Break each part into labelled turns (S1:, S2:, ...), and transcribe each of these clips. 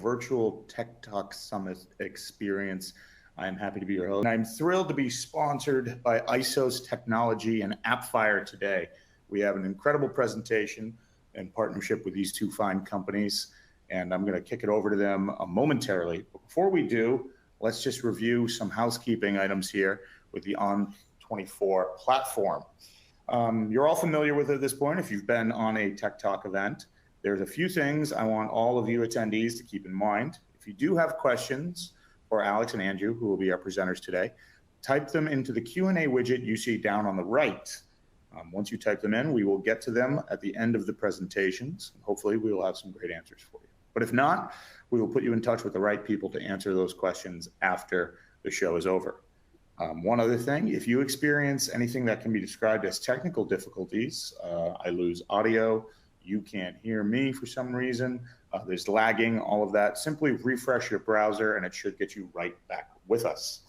S1: virtual Tech Talk Summit experience. I'm happy to be your host. And I'm thrilled to be sponsored by Isos Technology and Appfire today. We have an incredible presentation in partnership with these two fine companies, and I'm going to kick it over to them momentarily. But before we do, let's just review some housekeeping items here with the On24 platform. You're all familiar with it at this point if you've been on a Tech Talk event. There's a few things I want all of you attendees to keep in mind. If you do have questions for Alex and Andrew, who will be our presenters today, type them into the Q&A widget you see down on the right. Once you type them in, we will get to them at the end of the presentations. Hopefully, we will have some great answers for you. But if not, we will put you in touch with the right people to answer those questions after the show is over. One other thing, if you experience anything that can be described as technical difficulties, I lose audio, you can't hear me for some reason, there's lagging, all of that, simply refresh your browser and it should get you right back with us.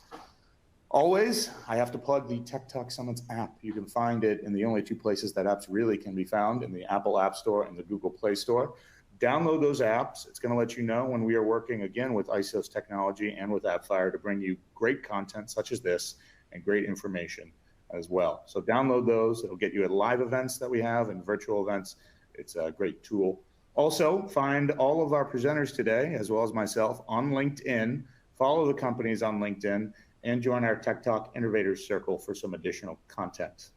S1: Always, I have to plug the Tech Talk Summits app. You can find it in the only two places that apps really can be found, in the Apple App Store and the Google Play Store. Download those apps. It's going to let you know when we are working again with Isos Technology and with Appfire to bring you great content such as this and great information as well. So download those. It'll get you at live events that we have and virtual events. It's a great tool. Also, find all of our presenters today, as well as myself, on LinkedIn. Follow the companies on LinkedIn and join our Tech Talk Innovators Circle for some additional content.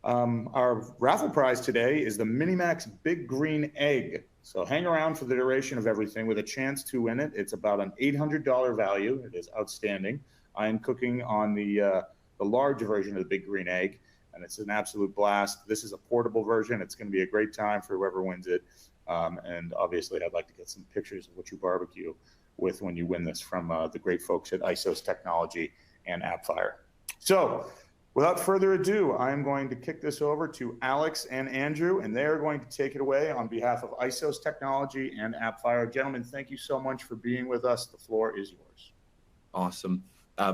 S1: Our raffle prize today is the Minimax Big Green Egg. So hang around for the duration of everything with a chance to win it. It's about an $800 value. It is outstanding. I am cooking on the large version of the Big Green Egg, and it's an absolute blast. This is a portable version. It's going to be a great time for whoever wins it. And obviously, I'd like to get some pictures of what you barbecue with when you win this from the great folks at Isos Technology and Appfire. So without further ado, I'm going to kick this over to Alex and Andrew, and they're going to take it away on behalf of Isos Technology and Appfire. Gentlemen, thank you so much for being with us. The floor is yours.
S2: Awesome.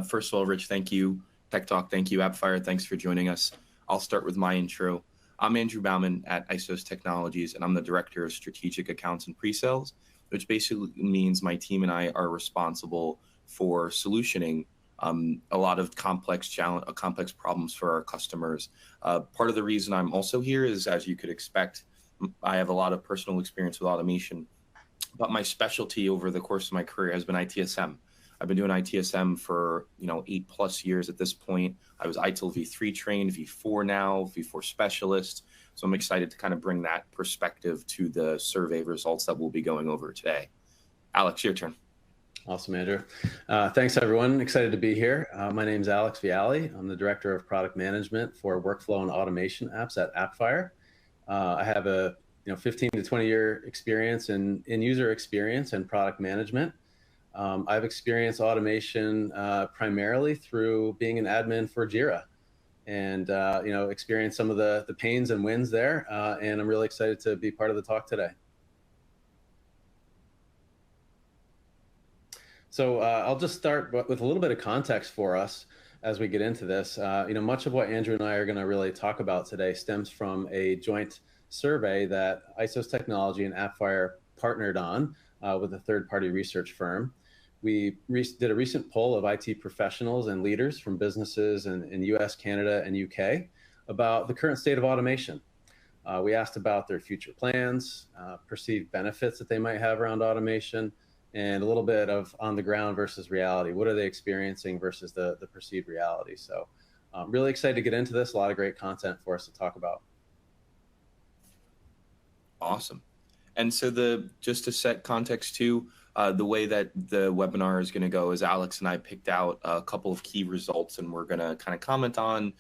S2: First of all, Rich, thank you. Tech Talk, thank you. Appfire, thanks for joining us. I'll start with my intro. I'm Andrew Bauman at Isos Technologies, and I'm the Director of Strategic Accounts and Pre-Sales, which basically means my team and I are responsible for solutioning a lot of complex problems for our customers. Part of the reason I'm also here is, as you could expect, I have a lot of personal experience with automation, but my specialty over the course of my career has been ITSM. I've been doing ITSM for 8+ years at this point. I was ITIL V3 trained, V4 now, V4 specialist. So I'm excited to kind of bring that perspective to the survey results that we'll be going over today. Alex, your turn.
S3: Awesome, Andrew. Thanks, everyone. Excited to be here. My name is Alex Viali. I'm the Director of Product Management for Workflow and Automation Apps at Appfire. I have a 15 to 20 year experience in user experience and product management. I've experienced automation primarily through being an admin for Jira, and experienced some of the pains and wins there. And I'm really excited to be part of the talk today. So I'll just start with a little bit of context for us as we get into this. Much of what Andrew and I are going to really talk about today stems from a joint survey that Isos Technology and Appfire partnered on with a third-party research firm. We did a recent poll of IT professionals and leaders from businesses in US, Canada, and UK about the current state of automation. We asked about their future plans, perceived benefits that they might have around automation, and a little bit of on the ground versus reality. What are they experiencing versus the perceived reality? So really excited to get into this. A lot of great content for us to talk about.
S2: Awesome. And so just to set context too, the way that the webinar is going to go is Alex and I picked out a couple of key results, and we're going to kind of comment on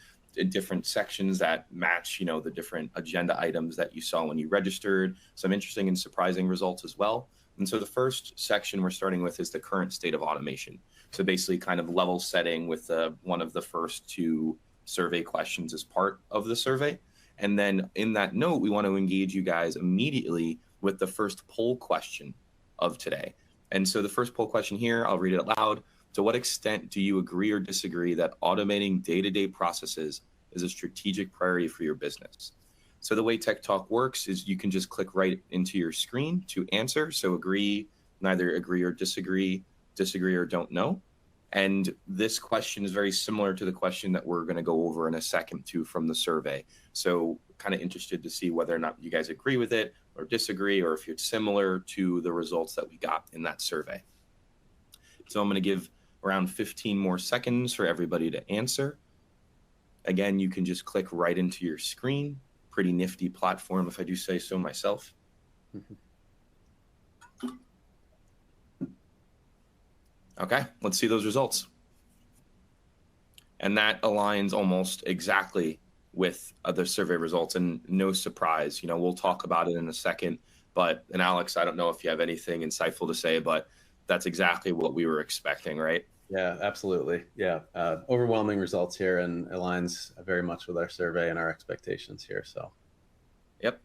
S2: different sections that match, the different agenda items that you saw when you registered, some interesting and surprising results as well. And so the first section we're starting with is the current state of automation. So basically kind of level setting with one of the first two survey questions as part of the survey. And then in that note, we want to engage you guys immediately with the first poll question of today. And so the first poll question here, I'll read it aloud. To what extent do you agree or disagree that automating day-to-day processes is a strategic priority for your business? So the way Tech Talk works is you can just click right into your screen to answer. So agree, neither agree or disagree or don't know. And this question is very similar to the question that we're going to go over in a second too from the survey. So kind of interested to see whether or not you guys agree with it or disagree, or if it's similar to the results that we got in that survey. So I'm going to give around 15 more seconds for everybody to answer. Again, you can just click right into your screen. Pretty nifty platform, if I do say so myself. Okay, let's see those results. And that aligns almost exactly with other survey results, and no surprise. We'll talk about it in a second, and Alex, I don't know if you have anything insightful to say, but that's exactly what we were expecting, right?
S3: Yeah, absolutely. Yeah, overwhelming results here, and aligns very much with our survey and our expectations here. So,
S2: yep,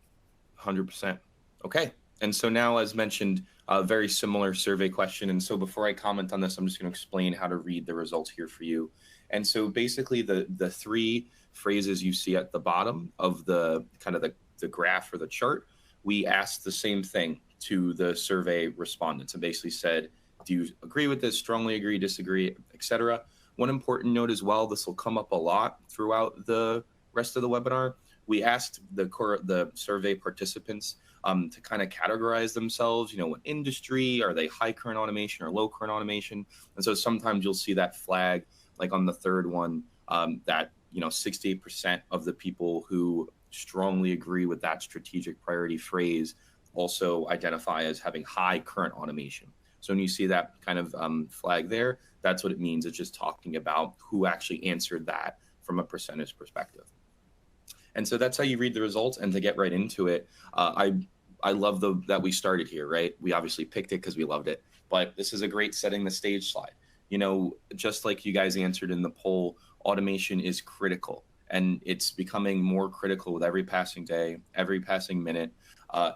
S2: 100%. Okay, and so now, as mentioned, a very similar survey question. And so before I comment on this, I'm just going to explain how to read the results here for you. And so basically, the three phrases you see at the bottom of the kind of the graph or the chart, we asked the same thing to the survey respondents and basically said, do you agree with this, strongly agree, disagree, etc. One important note as well, this will come up a lot throughout the rest of the webinar. We asked the survey participants to kind of categorize themselves, what industry, are they high current automation or low current automation? And so sometimes you'll see that flag, like on the third one, that 68% of the people who strongly agree with that strategic priority phrase also identify as having high current automation. So when you see that kind of flag there, that's what it means. It's just talking about who actually answered that from a percentage perspective. And so that's how you read the results. And to get right into it, I love that we started here, right? We obviously picked it because we loved it, but this is a great setting the stage slide. Just like you guys answered in the poll, automation is critical, and it's becoming more critical with every passing day, every passing minute,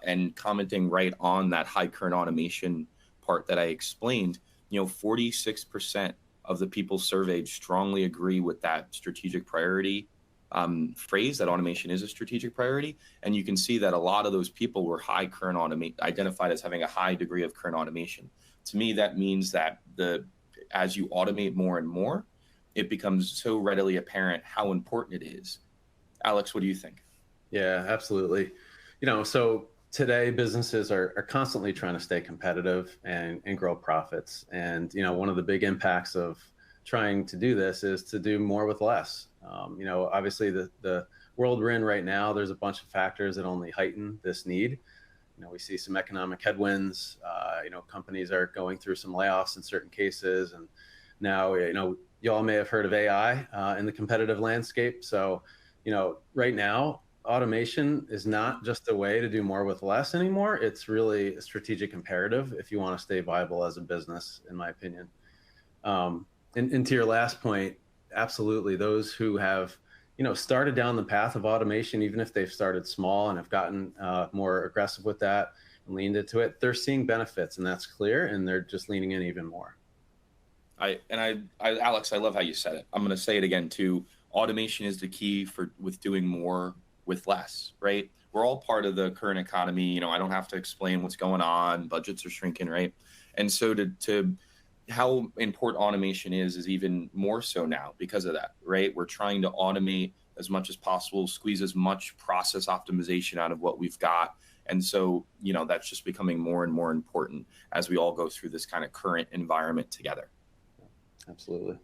S2: and commenting right on that high current automation part that I explained, 46% of the people surveyed strongly agree with that strategic priority phrase, that automation is a strategic priority. And you can see that a lot of those people were high current identified as having a high degree of current automation. To me, that means that as you automate more and more, it becomes so readily apparent how important it is. Alex, what do you think?
S3: Yeah, absolutely. So today businesses are constantly trying to stay competitive and grow profits. And, one of the big impacts of trying to do this is to do more with less. Obviously the world we're in right now, there's a bunch of factors that only heighten this need. We see some economic headwinds, companies are going through some layoffs in certain cases. And now, you all may have heard of AI in the competitive landscape. So, right now, automation is not just a way to do more with less anymore. It's really a strategic imperative if you want to stay viable as a business, in my opinion. And to your last point, absolutely. Those who have, started down the path of automation, even if they've started small and have gotten more aggressive with that and leaned into it, they're seeing benefits, and that's clear, and they're just leaning in even more.
S2: Alex, I love how you said it. I'm going to say it again too. Automation is the key with doing more with less, right? We're all part of the current economy. I don't have to explain what's going on. Budgets are shrinking, right? And so to how important automation is even more so now because of that, right? We're trying to automate as much as possible, squeeze as much process optimization out of what we've got. And so, that's just becoming more and more important as we all go through this kind of current environment together.
S3: Absolutely.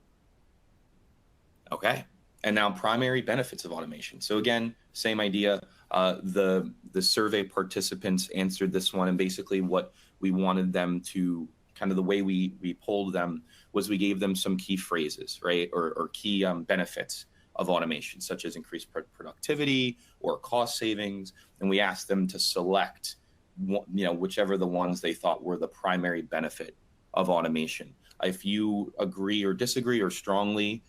S2: Okay. And now primary benefits of automation. So again, same idea. The survey participants answered this one, and basically what we wanted them to, kind of the way we polled them, was we gave them some key phrases, right? Or key benefits of automation, such as increased productivity or cost savings. And we asked them to select, whichever the ones they thought were the primary benefit of automation. If you agree or disagree or strongly,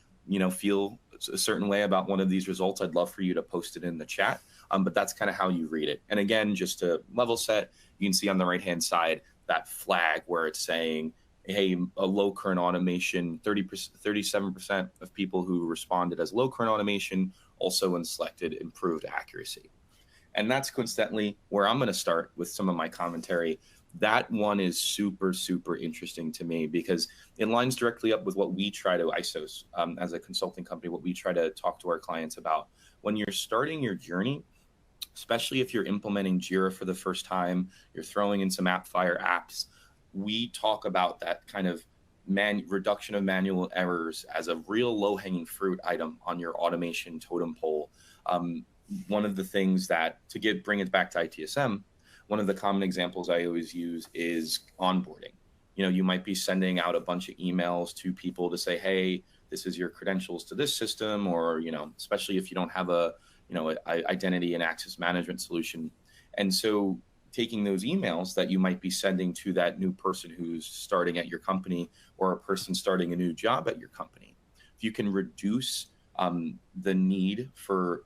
S2: feel a certain way about one of these results, I'd love for you to post it in the chat. But that's kind of how you read it. And again, just to level set, you can see on the right-hand side that flag where it's saying, hey, a low current automation, 37% of people who responded as low current automation also selected improved accuracy. And that's coincidentally where I'm going to start with some of my commentary. That one is super, super interesting to me because it lines directly up with what we try to Isos as a consulting company, what we try to talk to our clients about. When you're starting your journey, especially if you're implementing Jira for the first time, you're throwing in some Appfire apps, we talk about that kind of reduction of manual errors as a real low-hanging fruit item on your automation totem pole. One of the things that, bring it back to ITSM, one of the common examples I always use is onboarding. You might be sending out a bunch of emails to people to say, hey, this is your credentials to this system, or, especially if you don't have a identity and access management solution. And so taking those emails that you might be sending to that new person who's starting at your company or a person starting a new job at your company, if you can reduce the need for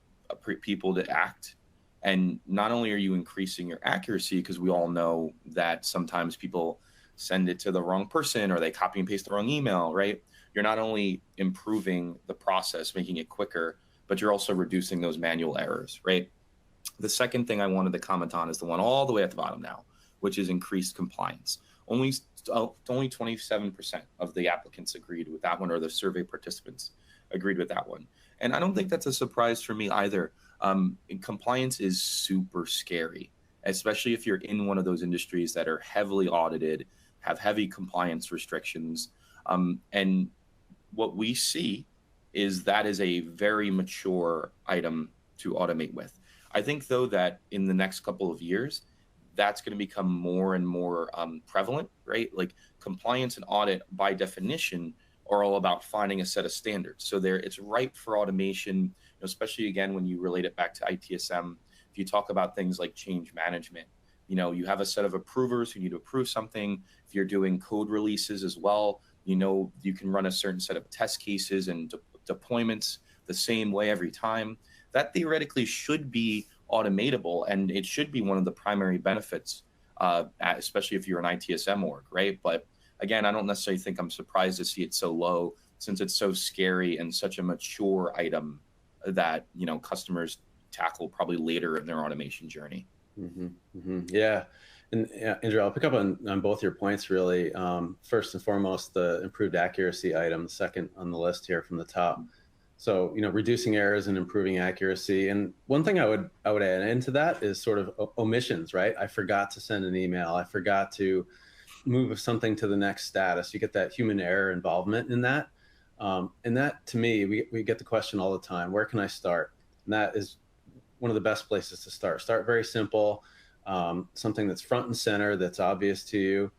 S2: people to act, and not only are you increasing your accuracy, because we all know that sometimes people send it to the wrong person or they copy and paste the wrong email, right? You're not only improving the process, making it quicker, but you're also reducing those manual errors, right? The second thing I wanted to comment on is the one all the way at the bottom now, which is increased compliance. Only 27% of the applicants agreed with that one, or the survey participants agreed with that one. And I don't think that's a surprise for me either. Compliance is super scary, especially if you're in one of those industries that are heavily audited, have heavy compliance restrictions. And what we see is that is a very mature item to automate with. I think, though, that in the next couple of years, that's going to become more and more prevalent, right? Like compliance and audit, by definition, are all about finding a set of standards. So it's ripe for automation, especially, again, when you relate it back to ITSM. If you talk about things like change management, you have a set of approvers who need to approve something. If you're doing code releases as well, you can run a certain set of test cases and deployments the same way every time. That theoretically should be automatable, and it should be one of the primary benefits, especially if you're an ITSM org, right? But again, I don't necessarily think I'm surprised to see it so low, since it's so scary and such a mature item that customers tackle probably later in their automation journey.
S3: Mm-hmm, mm-hmm. Yeah. And Andrew, I'll pick up on both your points, really. First and foremost, the improved accuracy item, second on the list here from the top. So, reducing errors and improving accuracy. And one thing I would add into that is sort of omissions, right? I forgot to send an email. I forgot to move something to the next status. You get that human error involvement in that. And that, to me, we get the question all the time, where can I start? And that is one of the best places to start. Start very simple, something that's front and center, that's obvious to you.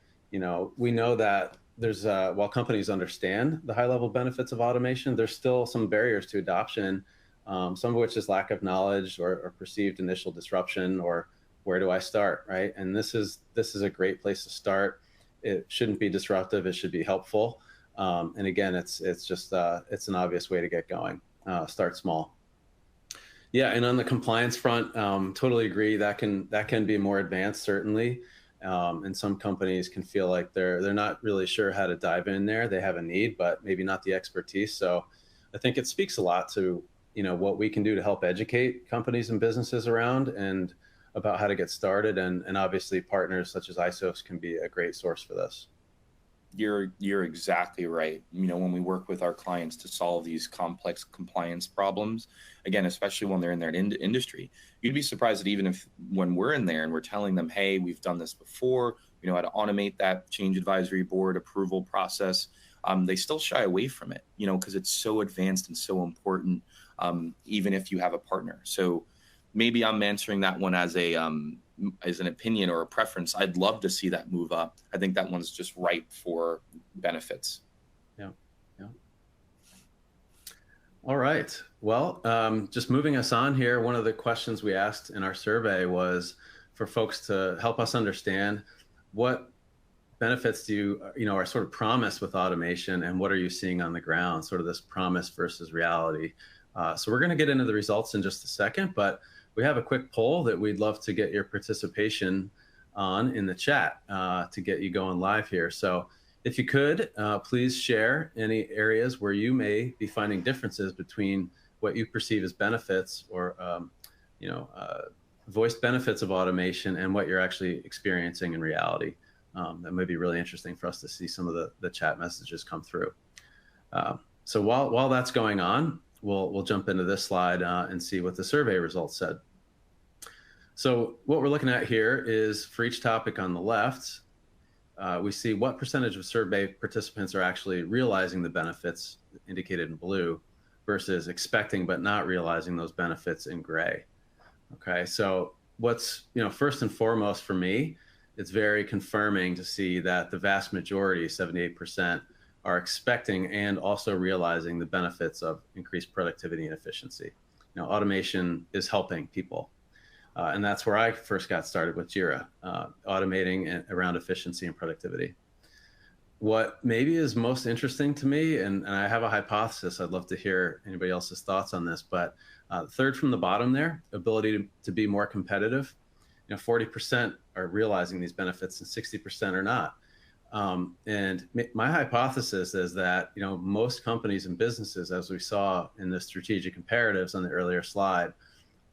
S3: We know that there's, while companies understand the high level benefits of automation, there's still some barriers to adoption, some of which is lack of knowledge or perceived initial disruption, or where do I start, right? And this is a great place to start. It shouldn't be disruptive. It should be helpful. And again, it's just it's an obvious way to get going. Start small. Yeah, and on the compliance front, totally agree. That can be more advanced, certainly. And some companies can feel like they're not really sure how to dive in there. They have a need, but maybe not the expertise. So I think it speaks a lot to what we can do to help educate companies and businesses around and about how to get started. And obviously partners such as Isos can be a great source for this.
S2: You're exactly right. When we work with our clients to solve these complex compliance problems, again, especially when they're in their industry, you'd be surprised that even when we're in there and we're telling them, hey, we've done this before, we know how to automate that change advisory board approval process, they still shy away from it, because it's so advanced and so important, even if you have a partner. So maybe I'm answering that one as an opinion or a preference. I'd love to see that move up. I think that one's just ripe for benefits.
S3: Yeah. All right. Well, just moving us on here, one of the questions we asked in our survey was for folks to help us understand what benefits do you are sort of promised with automation, and what are you seeing on the ground, sort of this promise versus reality. So we're going to get into the results in just a second, but we have a quick poll that we'd love to get your participation on in the chat to get you going live here. So if you could, please share any areas where you may be finding differences between what you perceive as benefits or voiced benefits of automation and what you're actually experiencing in reality. That may be really interesting for us to see some of the chat messages come through. So while that's going on, we'll jump into this slide and see what the survey results said. So what we're looking at here is for each topic on the left, we see what percentage of survey participants are actually realizing the benefits indicated in blue versus expecting but not realizing those benefits in gray. Okay, so what's, first and foremost for me, it's very confirming to see that the vast majority, 78%, are expecting and also realizing the benefits of increased productivity and efficiency. Automation is helping people. And that's where I first got started with Jira, automating around efficiency and productivity. What maybe is most interesting to me, and I have a hypothesis, I'd love to hear anybody else's thoughts on this, but third from the bottom there, ability to be more competitive. 40% are realizing these benefits and 60% are not. And my hypothesis is that, most companies and businesses, as we saw in the strategic imperatives on the earlier slide,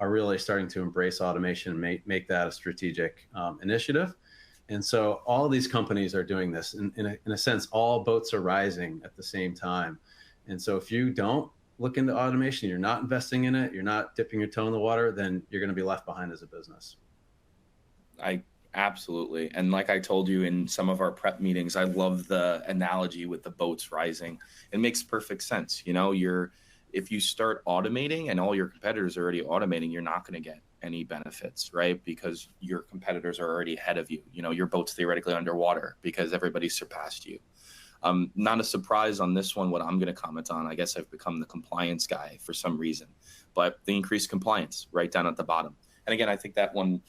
S3: are really starting to embrace automation and make that a strategic initiative. And so all of these companies are doing this. In a sense, all boats are rising at the same time. And so if you don't look into automation, you're not investing in it, you're not dipping your toe in the water, then you're going to be left behind as a business.
S2: Absolutely. And like I told you in some of our prep meetings, I love the analogy with the boats rising. It makes perfect sense. If you start automating and all your competitors are already automating, you're not going to get any benefits, right? Because your competitors are already ahead of you. Your boat's theoretically underwater because everybody surpassed you. Not a surprise on this one. What I'm going to comment on, I guess I've become the compliance guy for some reason, but the increased compliance right down at the bottom. And again, I think that one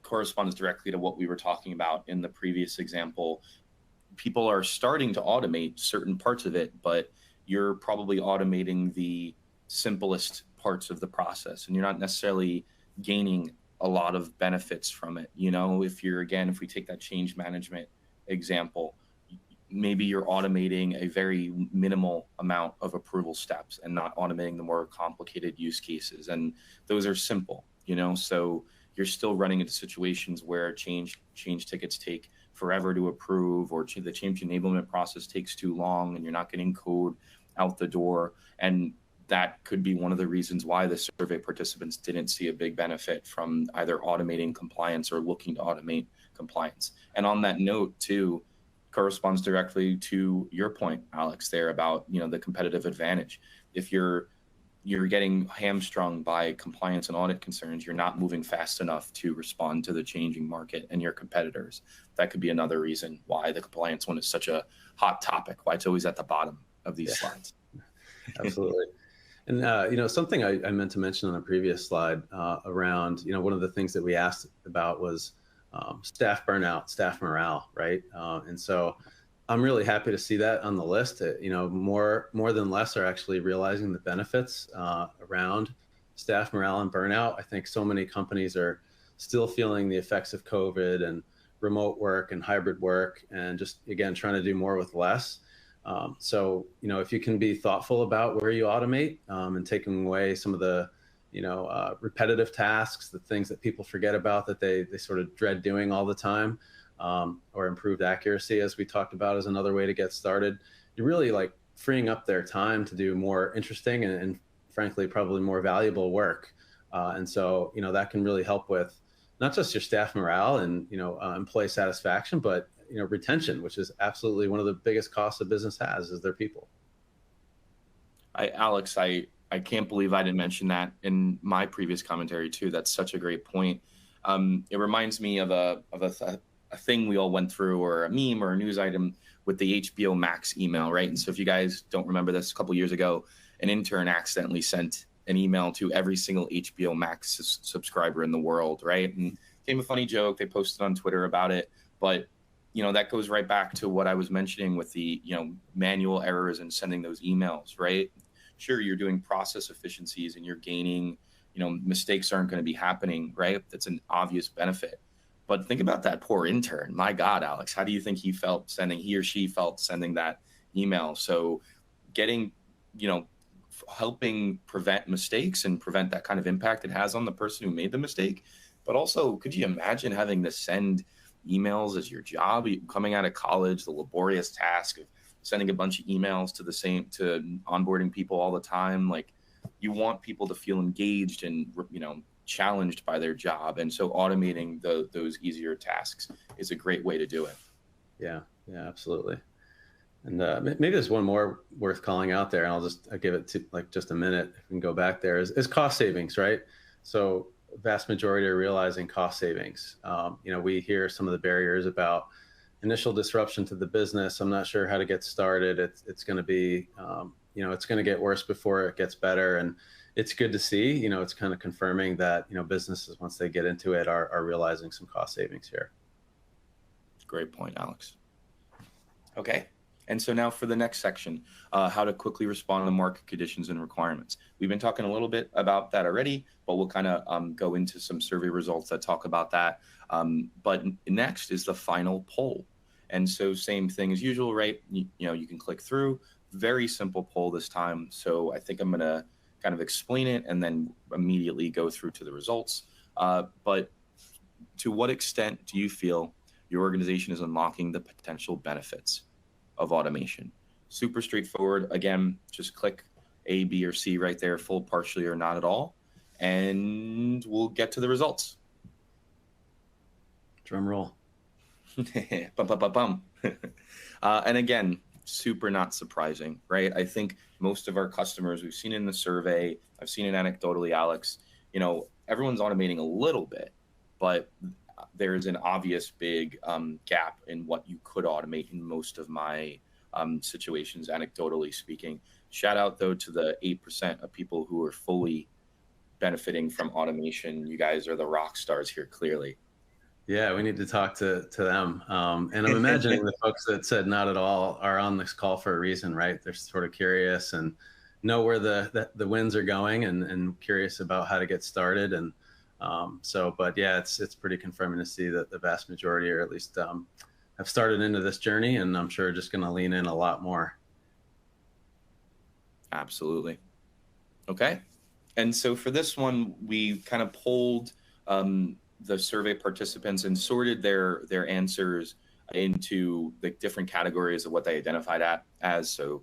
S2: corresponds directly to what we were talking about in the previous example. People are starting to automate certain parts of it, but you're probably automating the simplest parts of the process and you're not necessarily gaining a lot of benefits from it. If we take that change management example, maybe you're automating a very minimal amount of approval steps and not automating the more complicated use cases. And those are simple, so you're still running into situations where change tickets take forever to approve, or the change enablement process takes too long and you're not getting code out the door. And that could be one of the reasons why the survey participants didn't see a big benefit from either automating compliance or looking to automate compliance. And on that note too, corresponds directly to your point, Alex, there about, the competitive advantage. If you're getting hamstrung by compliance and audit concerns, you're not moving fast enough to respond to the changing market and your competitors. That could be another reason why the compliance one is such a hot topic, why it's always at the bottom of these slides.
S3: Absolutely. And, something I meant to mention on a previous slide around, one of the things that we asked about was staff burnout, staff morale, right? And so I'm really happy to see that on the list. More than less are actually realizing the benefits around staff morale and burnout. I think so many companies are still feeling the effects of COVID and remote work and hybrid work, and just, again, trying to do more with less. So, if you can be thoughtful about where you automate and taking away some of the, repetitive tasks, the things that people forget about that they sort of dread doing all the time, or improved accuracy, as we talked about, is another way to get started. You're really freeing up their time to do more interesting and frankly, probably more valuable work. And so, that can really help with not just your staff morale and, employee satisfaction, but retention, which is absolutely one of the biggest costs a business has, is their people.
S2: Alex, I can't believe I didn't mention that in my previous commentary too. That's such a great point. It reminds me of a thing we all went through, or a meme or a news item with the HBO Max email, right? And so if you guys don't remember this, a couple of years ago, an intern accidentally sent an email to every single HBO Max subscriber in the world, right? And it became a funny joke. They posted on Twitter about it, but that goes right back to what I was mentioning with the, manual errors in sending those emails, right? Sure, you're doing process efficiencies and you're gaining, mistakes aren't going to be happening, right? That's an obvious benefit. But think about that poor intern. My God, Alex, how do you think he or she felt sending that email? So getting, helping prevent mistakes and prevent that kind of impact it has on the person who made the mistake, But also, could you imagine having to send emails as your job? Coming out of college, the laborious task of sending a bunch of emails to onboarding people all the time. Like, you want people to feel engaged and, challenged by their job. And so automating those easier tasks is a great way to do it.
S3: Yeah, absolutely. And maybe there's one more worth calling out there, and I'll give it to like just a minute. If we can go back there, is cost savings, right? So vast majority are realizing cost savings. We hear some of the barriers about initial disruption to the business. I'm not sure how to get started. It's going to be, it's going to get worse before it gets better. And it's good to see, it's kind of confirming that, businesses, once they get into it, are realizing some cost savings here.
S2: Great point, Alex. Okay. And so now for the next section, how to quickly respond to market conditions and requirements. We've been talking a little bit about that already, but we'll kind of go into some survey results that talk about that. But next is the final poll. And so same thing as usual, right? You can click through. Very simple poll this time. So I think I'm going to kind of explain it and then immediately go through to the results. But to what extent do you feel your organization is unlocking the potential benefits of automation? Super straightforward. Again, just click A, B, or C right there, full, partially, or not at all. And we'll get to the results.
S3: Drum roll.
S2: Bum, bum, bum, bum. And again, super not surprising, right? I think most of our customers, we've seen in the survey, I've seen it anecdotally, Alex, everyone's automating a little bit, but there's an obvious big gap in what you could automate in most of my situations, anecdotally speaking. Shout out, though, to the 8% of people who are fully benefiting from automation. You guys are the rock stars here, clearly.
S3: Yeah, we need to talk to them. And I'm imagining the folks that said not at all are on this call for a reason, right? They're sort of curious and know where the winds are going and curious about how to get started. And but yeah, it's pretty confirming to see that the vast majority, or at least have started into this journey, and I'm sure just going to lean in a lot more.
S2: Absolutely. Okay. And so for this one, we kind of polled the survey participants and sorted their answers into the different categories of what they identified as. So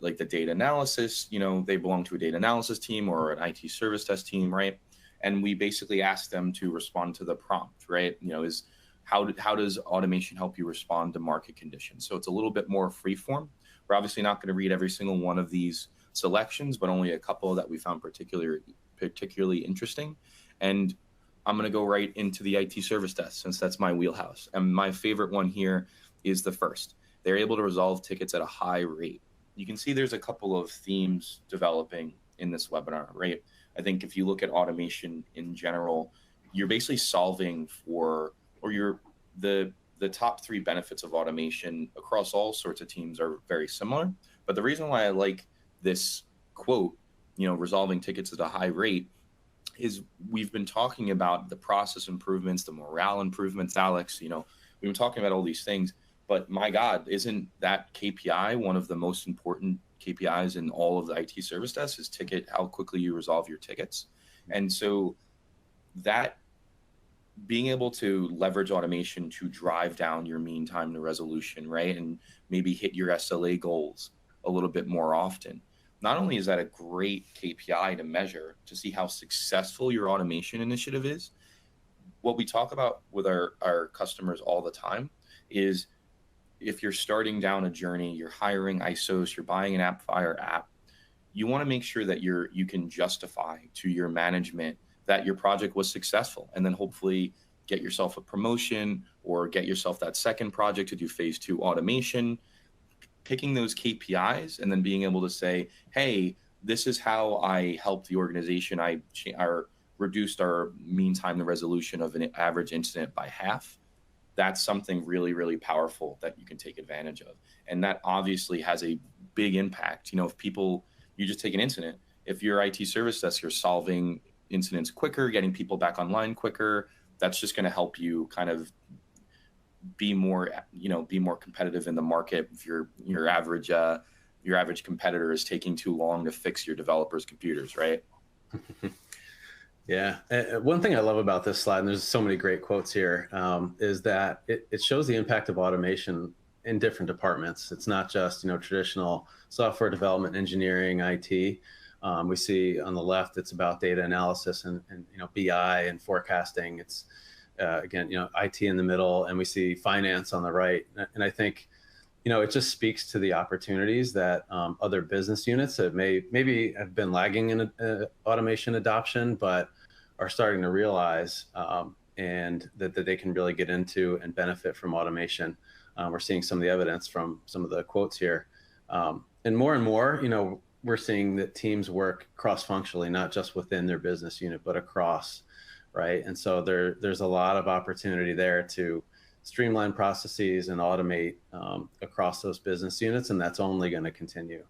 S2: like the data analysis, they belong to a data analysis team or an IT service desk team, right? And we basically asked them to respond to the prompt, right? Is how does automation help you respond to market conditions? So it's a little bit more free form. We're obviously not going to read every single one of these selections, but only a couple that we found particularly interesting. And I'm going to go right into the IT service desk, since that's my wheelhouse. And my favorite one here is the first. They're able to resolve tickets at a high rate. You can see there's a couple of themes developing in this webinar, right? I think if you look at automation in general, you're basically solving for, or the top three benefits of automation across all sorts of teams are very similar. But the reason why I like this quote, resolving tickets at a high rate, is we've been talking about the process improvements, the morale improvements, Alex. We've been talking about all these things, but my God, isn't that KPI one of the most important KPIs in all of the IT service desks? Is how quickly you resolve your tickets. And so that being able to leverage automation to drive down your mean time to resolution, right? And maybe hit your SLA goals a little bit more often. Not only is that a great KPI to measure to see how successful your automation initiative is, what we talk about with our customers all the time is if you're starting down a journey, you're hiring Isos, you're buying an Appfire app, you want to make sure that you can justify to your management that your project was successful, and then hopefully get yourself a promotion or get yourself that second project to do phase 2 automation. Picking those KPIs and then being able to say, hey, this is how I helped the organization. I reduced our mean time to resolution of an average incident by half. That's something really, really powerful that you can take advantage of. And that obviously has a big impact. If you just take an incident, if your IT service desk, you're solving incidents quicker, getting people back online quicker, that's just going to help you kind of be more competitive in the market. If your average competitor is taking too long to fix your developers' computers, right?
S3: Yeah. One thing I love about this slide, and there's so many great quotes here, is that it shows the impact of automation in different departments. It's not just, traditional software development, engineering, IT. We see on the left, it's about data analysis and BI and forecasting. It's again, IT in the middle, and we see finance on the right. And I think, it just speaks to the opportunities that other business units that maybe have been lagging in automation adoption, but are starting to realize and that they can really get into and benefit from automation. We're seeing some of the evidence from some of the quotes here. And more, we're seeing that teams work cross-functionally, not just within their business unit, but across, right? And so there's a lot of opportunity there to streamline processes and automate across those business units, and that's only going to continue.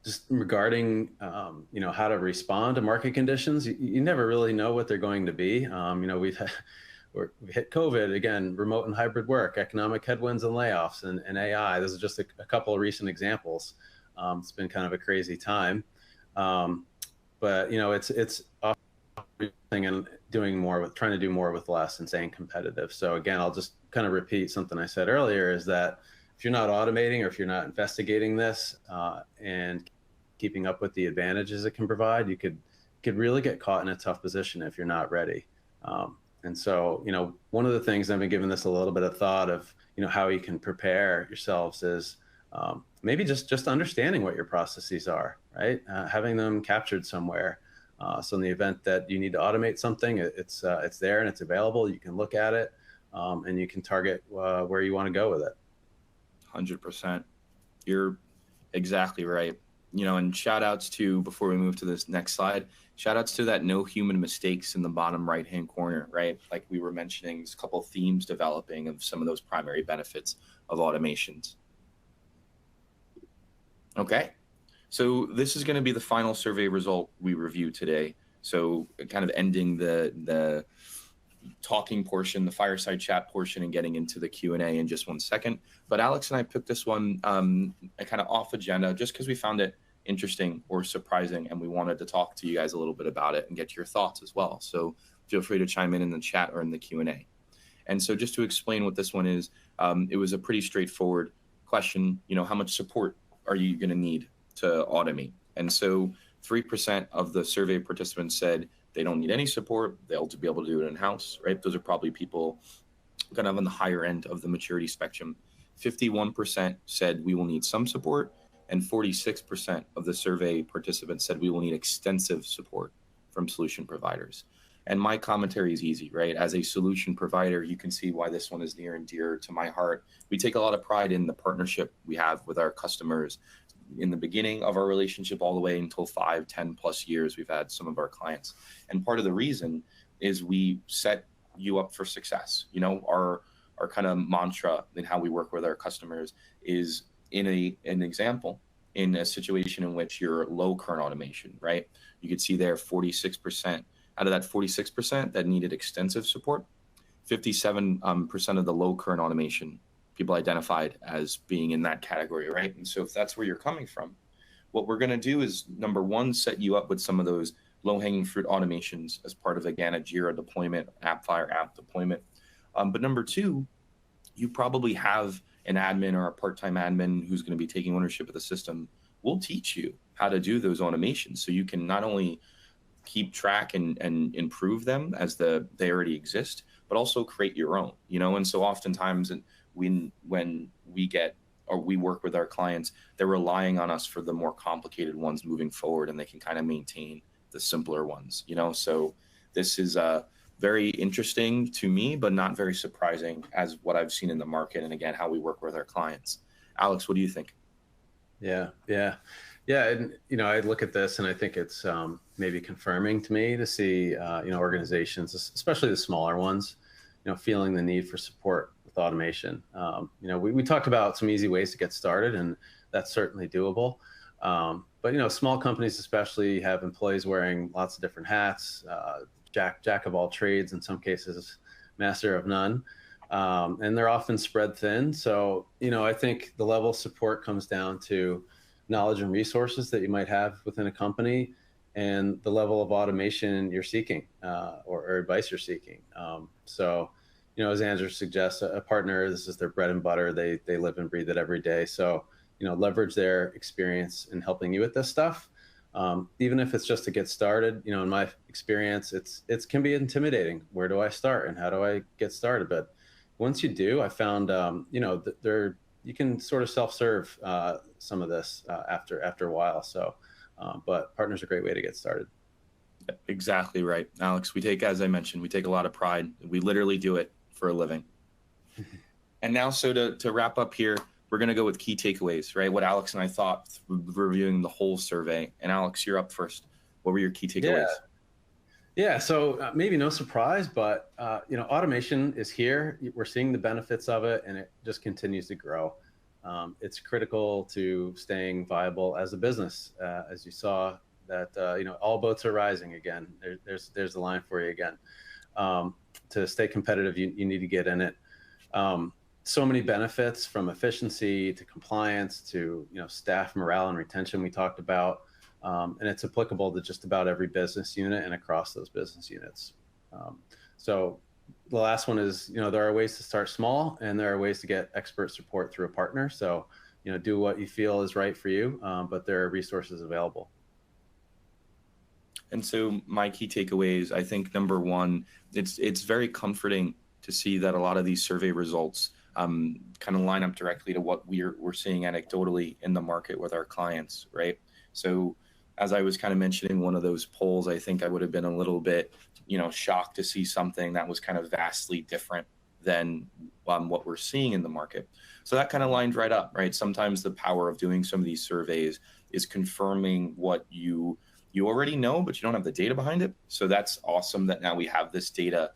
S3: Just regarding how to respond to market conditions, you never really know what they're going to be. We've hit COVID again, remote and hybrid work, economic headwinds and layoffs, and AI. Those are just a couple of recent examples. It's been kind of a crazy time, but it's and trying to do more with less and staying competitive. So again, I'll just kind of repeat something I said earlier, is that if you're not automating or if you're not investigating this and keeping up with the advantages it can provide, you could really get caught in a tough position if you're not ready. And so, one of the things I've been giving this a little bit of thought of, how you can prepare yourselves is maybe just understanding what your processes are, right? Having them captured somewhere. So in the event that you need to automate something, it's there and it's available. You can look at it and you can target where you want to go with it.
S2: 100%. You're exactly right. And shout outs to, before we move to this next slide, shout outs to that no human mistakes in the bottom right-hand corner, right? Like we were mentioning, there's a couple of themes developing of some of those primary benefits of automations. Okay. So this is going to be the final survey result we review today. So kind of ending the talking portion, the fireside chat portion, and getting into the Q&A in just one second. But Alex and I picked this one kind of off agenda just because we found it interesting or surprising, and we wanted to talk to you guys a little bit about it and get your thoughts as well. So feel free to chime in the chat or in the Q&A. And so just to explain what this one is, it was a pretty straightforward question. How much support are you going to need to automate? And so 3% of the survey participants said they don't need any support. They'll be able to do it in-house, right? Those are probably people kind of on the higher end of the maturity spectrum. 51% said we will need some support, and 46% of the survey participants said we will need extensive support from solution providers. And my commentary is easy, right? As a solution provider, you can see why this one is near and dear to my heart. We take a lot of pride in the partnership we have with our customers. In the beginning of our relationship all the way until 5, 10 plus years, we've had some of our clients. And part of the reason is we set you up for success. Our kind of mantra in how we work with our customers is in an example, in a situation in which you're low current automation, right? You could see there 46%, out of that 46% that needed extensive support, 57% of the low current automation people identified as being in that category, right? And so if that's where you're coming from, what we're going to do is, number one, set you up with some of those low-hanging fruit automations as part of, again, a Jira deployment, Appfire app deployment. But number two, you probably have an admin or a part-time admin who's going to be taking ownership of the system. We'll teach you how to do those automations so you can not only keep track and improve them as they already exist, but also create your own, And so oftentimes when we work with our clients, they're relying on us for the more complicated ones moving forward, and they can kind of maintain the simpler ones, So this is very interesting to me, but not very surprising as what I've seen in the market, and again, how we work with our clients. Alex, what do you think?
S3: Yeah. And, I look at this and I think it's maybe confirming to me to see, organizations, especially the smaller ones, feeling the need for support with automation. We talked about some easy ways to get started, and that's certainly doable. But, small companies especially have employees wearing lots of different hats, jack of all trades, in some cases, master of none. And they're often spread thin. So, I think the level of support comes down to knowledge and resources that you might have within a company, and the level of automation you're seeking or advice you're seeking. So, as Andrew suggests, a partner, this is their bread and butter. They live and breathe it every day. So, leverage their experience in helping you with this stuff. Even if it's just to get started, in my experience, it can be intimidating. Where do I start and how do I get started? But once you do, I found, you can sort of self-serve some of this after a while. So, but partners are a great way to get started.
S2: Exactly right, Alex. As I mentioned, we take a lot of pride. We literally do it for a living. And now, so to wrap up here, we're going to go with key takeaways, right? What Alex and I thought reviewing the whole survey. And Alex, you're up first. What were your key takeaways?
S3: Yeah. So maybe no surprise, but automation is here. We're seeing the benefits of it, and it just continues to grow. It's critical to staying viable as a business. As you saw, that all boats are rising again. There's the line for you again. To stay competitive, you need to get in it. So many benefits, from efficiency to compliance to staff morale and retention we talked about, and it's applicable to just about every business unit and across those business units. So the last one is there are ways to start small, and there are ways to get expert support through a partner. So do what you feel is right for you, but there are resources available.
S2: And so my key takeaways, I think number one, it's very comforting to see that a lot of these survey results kind of line up directly to what we're seeing anecdotally in the market with our clients, right? So as I was kind of mentioning one of those polls, I think I would have been a little bit, shocked to see something that was kind of vastly different than what we're seeing in the market. So that kind of lined right up, right? Sometimes the power of doing some of these surveys is confirming what you already know, but you don't have the data behind it. So that's awesome that now we have this data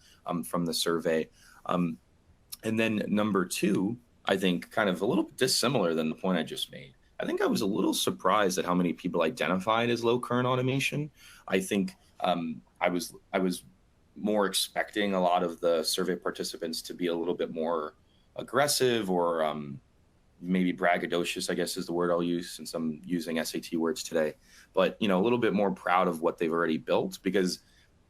S2: from the survey. And then number two, I think kind of a little bit dissimilar than the point I just made. I think I was a little surprised at how many people identified as low current automation. I think I was more expecting a lot of the survey participants to be a little bit more aggressive or maybe braggadocious, I guess is the word I'll use since I'm using SAT words today. But a little bit more proud of what they've already built, because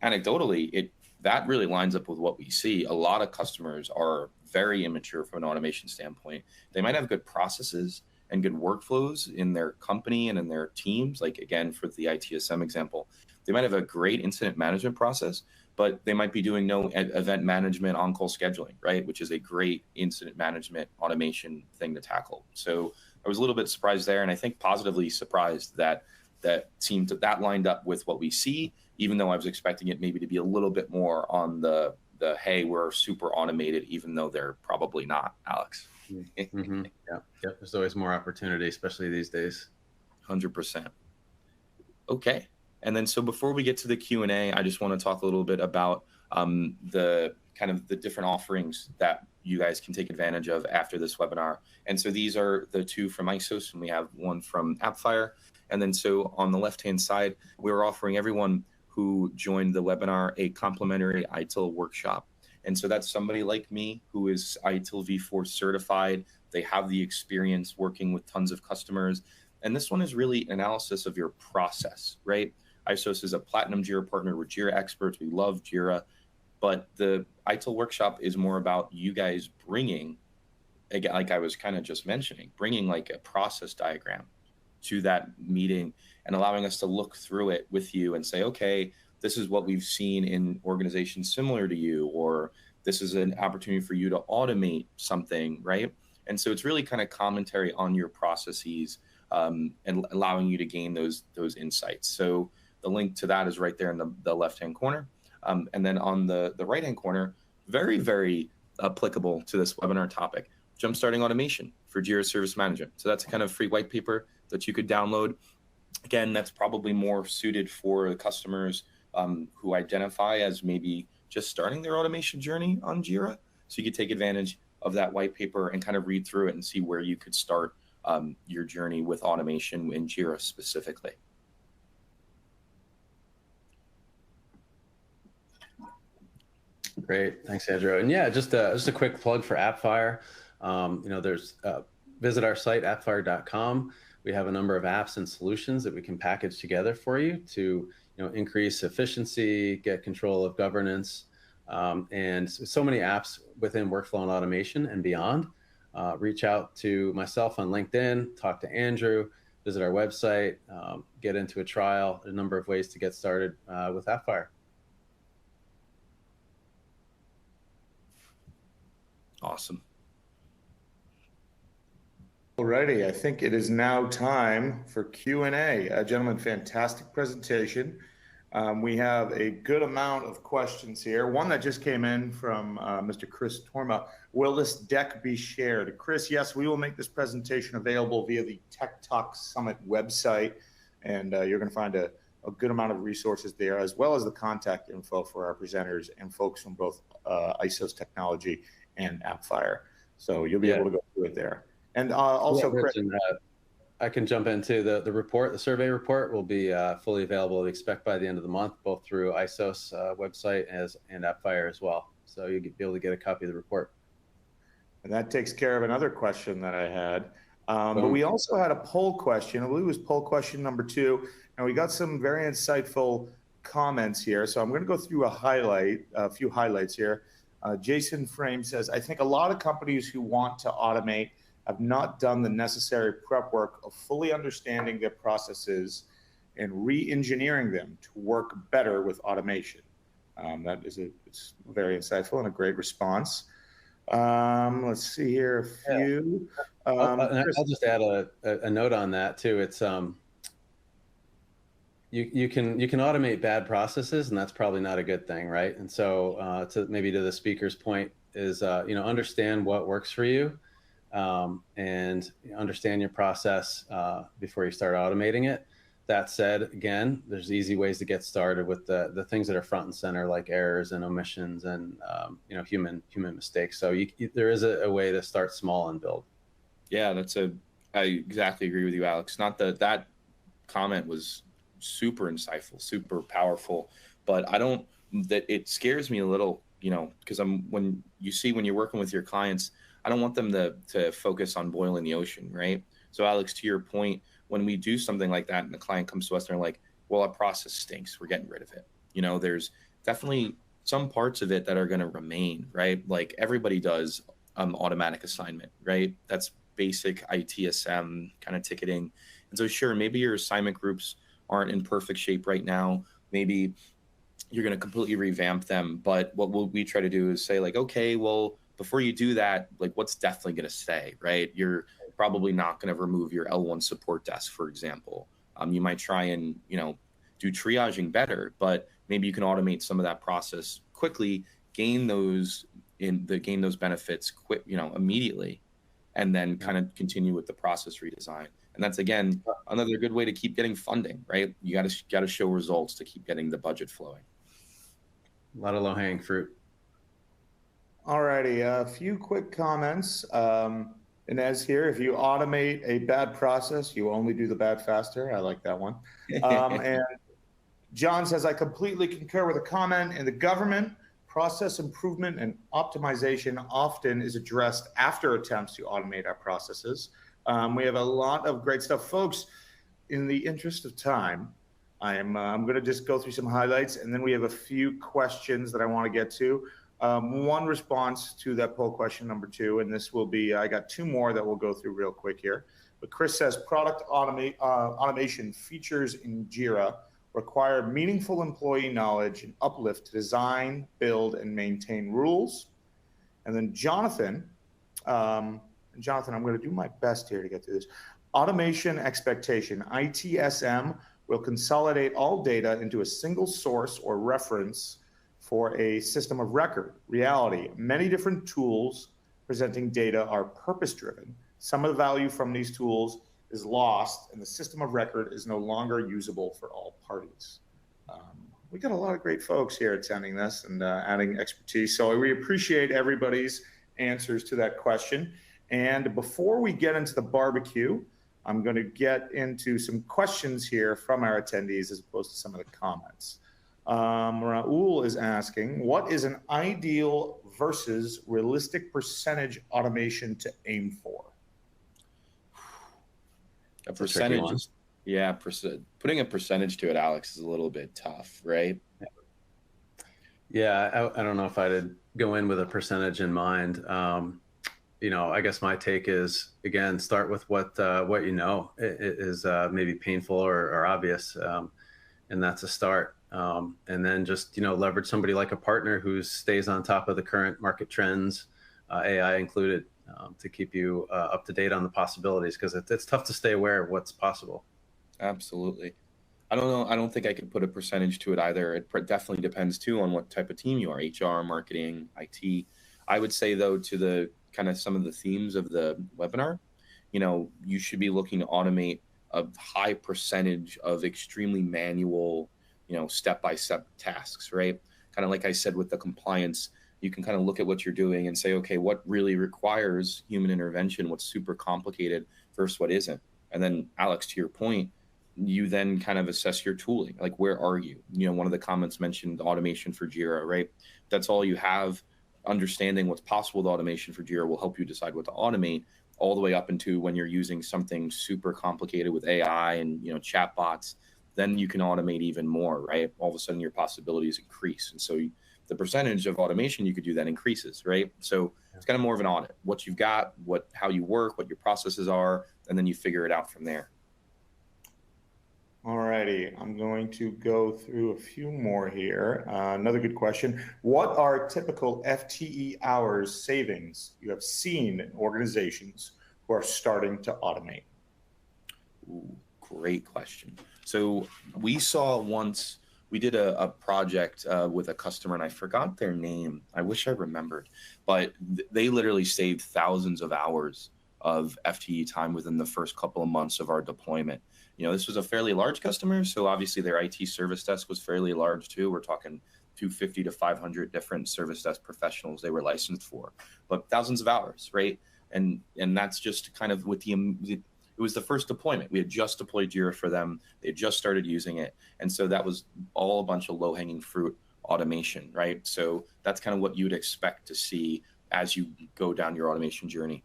S2: anecdotally, that really lines up with what we see. A lot of customers are very immature from an automation standpoint. They might have good processes and good workflows in their company and in their teams. Like, again, for the ITSM example, they might have a great incident management process, but they might be doing no event management, on-call scheduling, right? Which is a great incident management automation thing to tackle. So I was a little bit surprised there. And I think positively surprised that lined up with what we see, even though I was expecting it maybe to be a little bit more on the hey, we're super automated, even though they're probably not, Alex.
S3: Mm-hmm. Yeah. Yep. There's always more opportunity, especially these days.
S2: 100%. Okay. And then, so before we get to the Q&A, I just want to talk a little bit about the kind of the different offerings that you guys can take advantage of after this webinar. And so these are the two from Isos, and we have one from Appfire. And then, so on the left-hand side, we're offering everyone who joined the webinar a complimentary ITIL workshop. And so that's somebody like me who is ITIL V4 certified. They have the experience working with tons of customers. And this one is really analysis of your process, right? Isos is a platinum Jira partner. We're Jira experts. We love Jira. But the ITIL workshop is more about you guys bringing, again, like I was kind of just mentioning, bringing like a process diagram to that meeting and allowing us to look through it with you and say, okay, this is what we've seen in organizations similar to you, or this is an opportunity for you to automate something, right? And so it's really kind of commentary on your processes and allowing you to gain those insights. So the link to that is right there in the left-hand corner. And then on the right-hand corner, very, very applicable to this webinar topic, jumpstarting automation for Jira Service Management. So that's a kind of free white paper that you could download. Again, that's probably more suited for the customers who identify as maybe just starting their automation journey on Jira. So you could take advantage of that white paper and kind of read through it and see where you could start your journey with automation in Jira specifically.
S3: Great, thanks, Andrew. And yeah, just a quick plug for Appfire. There's visit our site appfire.com. We have a number of apps and solutions that we can package together for you to increase efficiency, get control of governance, and so many apps within workflow and automation and beyond. Reach out to myself on LinkedIn, talk to Andrew, visit our website, get into a trial, a number of ways to get started with Appfire.
S2: Awesome.
S1: Alrighty, I think it is now time for Q&A. Gentlemen, fantastic presentation. We have a good amount of questions here. One that just came in from Mr. Chris Torma. Will this deck be shared? Chris, yes, we will make this presentation available via the Tech Talk Summit website, and you're going to find a good amount of resources there, as well as the contact info for our presenters and folks from both Isos Technology and Appfire. So you'll be able to go through it there. And also, Chris,
S3: I can jump into the report. The survey report will be fully available, we expect, by the end of the month, both through Isos website and Appfire as well. So you'll be able to get a copy of the report.
S1: And that takes care of another question that I had. But we also had a poll question. I believe it was poll question number 2. And we got some very insightful comments here. So I'm going to go through a few highlights here. Jason Frame says, I think a lot of companies who want to automate have not done the necessary prep work of fully understanding their processes and re-engineering them to work better with automation. It's very insightful and a great response. Let's see here a few.
S3: I'll just add a note on that too. It's you can automate bad processes, and that's probably not a good thing, right? And so to the speaker's point is understand what works for you. And understand your process before you start automating it. That said, again, there's easy ways to get started with the things that are front and center, like errors and omissions and human mistakes. So there is a way to start small and build.
S2: Yeah, I exactly agree with you, Alex. Not that comment was super insightful, super powerful, but it scares me a little, because when you're working with your clients, I don't want them to focus on boiling the ocean, right? So Alex, to your point, when we do something like that and the client comes to us and they're like, well, our process stinks, we're getting rid of it. There's definitely some parts of it that are going to remain, right? Like everybody does automatic assignment, right? That's basic ITSM kind of ticketing. And so sure, maybe your assignment groups aren't in perfect shape right now. Maybe you're going to completely revamp them. But what we try to do is say like, okay, well, before you do that, like what's definitely going to stay, right? You're probably not going to remove your L1 support desk, for example. You might try and, do triaging better, but maybe you can automate some of that process quickly, gain those benefits quick, immediately, and then kind of continue with the process redesign. And that's, again, another good way to keep getting funding, right? You got to show results to keep getting the budget flowing.
S3: A lot of low-hanging fruit.
S1: All righty, a few quick comments. Inez here, if you automate a bad process, you only do the bad faster. I like that one. And John says, I completely concur with the comment. In the government, process improvement and optimization often is addressed after attempts to automate our processes. We have a lot of great stuff. Folks, in the interest of time, I'm going to just go through some highlights, and then we have a few questions that I want to get to. One response to that poll question number 2, and this will be, I got 2 more that we'll go through real quick here. But Chris says, product automation features in JIRA require meaningful employee knowledge and uplift to design, build, and maintain rules. And then Jonathan, I'm going to do my best here to get through this. Automation expectation, ITSM, will consolidate all data into a single source or reference for a system of record. Reality, many different tools presenting data are purpose-driven. Some of the value from these tools is lost, and the system of record is no longer usable for all parties. We got a lot of great folks here attending this and adding expertise. So we appreciate everybody's answers to that question. And before we get into the barbecue, I'm going to get into some questions here from our attendees as opposed to some of the comments. Raul is asking, what is an ideal versus realistic percentage automation to aim for?
S2: A percentage Yeah, putting a percentage to it, Alex, is a little bit tough, right?
S3: Yeah, I don't know if I'd go in with a percentage in mind. I guess my take is, again, start with what you know is maybe painful or obvious, and that's a start. And then just leverage somebody like a partner who stays on top of the current market trends, AI included, to keep you up to date on the possibilities, because it's tough to stay aware of what's possible.
S2: Absolutely. I don't know. I don't think I could put a percentage to it either. It definitely depends too on what type of team you are, HR, marketing, IT. I would say though, to the kind of some of the themes of the webinar, you should be looking to automate a high percentage of extremely manual, step-by-step tasks, right? Kind of like I said with the compliance, you can kind of look at what you're doing and say, okay, what really requires human intervention? What's super complicated versus what isn't? And then Alex, to your point, you then kind of assess your tooling. Like, where are you? One of the comments mentioned automation for Jira, right? That's all you have. Understanding what's possible with automation for Jira will help you decide what to automate, all the way up into when you're using something super complicated with AI and chatbots. Then you can automate even more, right? All of a sudden your possibilities increase, and so the percentage of automation you could do then increases, right? So it's kind of more of an audit. What you've got, how you work, what your processes are, and then you figure it out from there.
S1: All righty, I'm going to go through a few more here. Another good question. What are typical FTE hours savings you have seen in organizations who are starting to automate?
S2: Ooh, great question. So we did a project with a customer, and I forgot their name. I wish I remembered, but they literally saved thousands of hours of FTE time within the first couple of months of our deployment. This was a fairly large customer, so obviously their IT service desk was fairly large too. We're talking 250 to 500 different service desk professionals they were licensed for, but thousands of hours, right? And that's just kind of with it was the first deployment. We had just deployed Jira for them. They had just started using it. And so that was all a bunch of low-hanging fruit automation, right? So that's kind of what you'd expect to see as you go down your automation journey.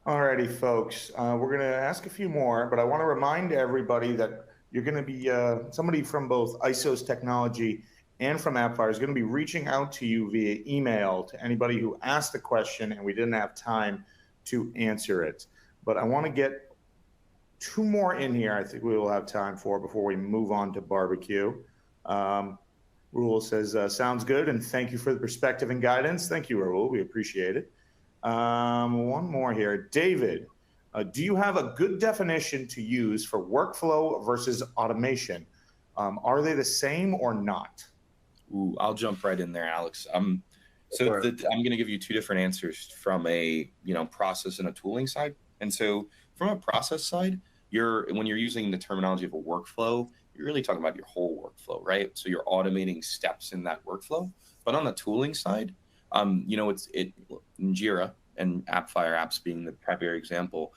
S1: Alrighty, folks, we're going to ask a few more, but I want to remind everybody that you're going to be somebody from both Isos Technology and from Appfire is going to be reaching out to you via email to anybody who asked a question and we didn't have time to answer it. But I want to get two more in here I think we will have time for before we move on to barbecue. Rahul says, sounds good, and thank you for the perspective and guidance. Thank you, Rahul. We appreciate it. One more here. David, do you have a good definition to use for workflow versus automation? Are they the same or not?
S2: Ooh, I'll jump right in there, Alex. I'm going to give you two different answers from a process and a tooling side. And so from a process side, when you're using the terminology of a workflow, you're really talking about your whole workflow, right? So you're automating steps in that workflow. But on the tooling side, it's in Jira and Appfire apps being the primary example.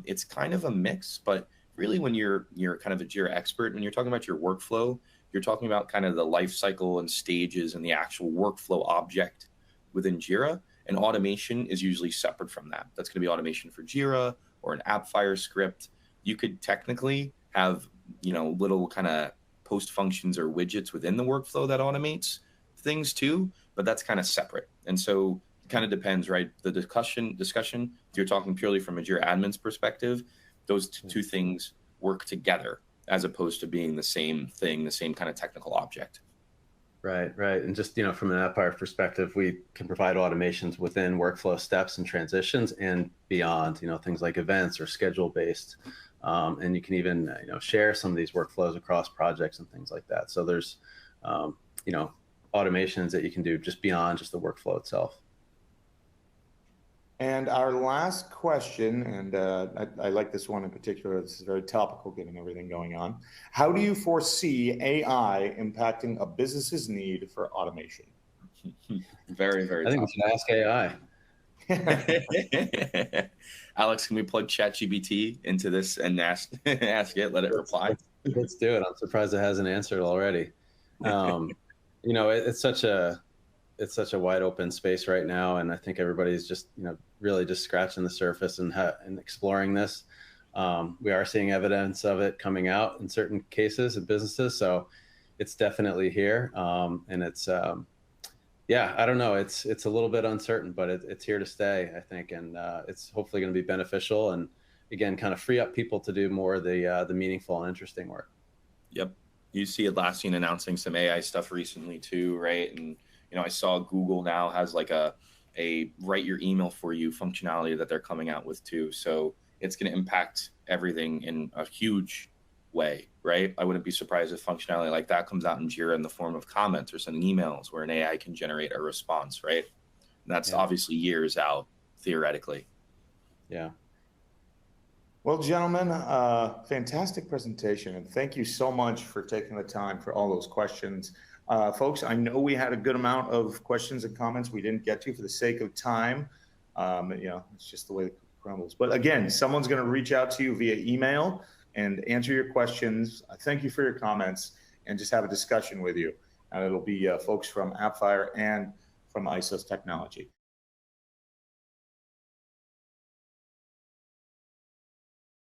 S2: It's kind of a mix, but really when you're kind of a Jira expert, when you're talking about your workflow, you're talking about kind of the life cycle and stages and the actual workflow object within Jira. And automation is usually separate from that. That's going to be automation for Jira or an Appfire script. You could technically have, little kind of post functions or widgets within the workflow that automates things too, but that's kind of separate. And so it kind of depends, right? The discussion, if you're talking purely from a Jira admin's perspective, those two things work together as opposed to being the same thing, the same kind of technical object.
S3: Right. And just, from an Appfire perspective, we can provide automations within workflow steps and transitions and beyond, things like events or schedule-based. And you can even, share some of these workflows across projects and things like that. So there's, automations that you can do just beyond just the workflow itself.
S1: And our last question, and I like this one in particular, this is very topical given everything going on. How do you foresee AI impacting a business's need for automation?
S2: Very, very
S3: I think
S2: topical.
S3: We should ask AI.
S2: Alex, can we plug ChatGPT into this and ask it, let it reply?
S3: Let's do it. I'm surprised it hasn't answered already. It's such a wide open space right now, and I think everybody's just really just scratching the surface and exploring this. We are seeing evidence of it coming out in certain cases and businesses. So it's definitely here. And it's, yeah, I don't know. It's a little bit uncertain, but it's here to stay, I think. And it's hopefully going to be beneficial and, again, kind of free up people to do more of the meaningful and interesting work.
S2: Yep. You see Atlassian announcing some AI stuff recently too, right? And, I saw Google now has like a write your email for you functionality that they're coming out with too. So it's going to impact everything in a huge way, right? I wouldn't be surprised if functionality like that comes out in Jira in the form of comments or sending emails where an AI can generate a response, right? And that's obviously years out, theoretically.
S3: Yeah.
S1: Well, gentlemen, fantastic presentation, and thank you so much for taking the time for all those questions. Folks, I know we had a good amount of questions and comments we didn't get to for the sake of time. It's just the way the cookie crumbles. But again, someone's going to reach out to you via email and answer your questions. Thank you for your comments and just have a discussion with you. And it'll be folks from Appfire and from Isos Technology.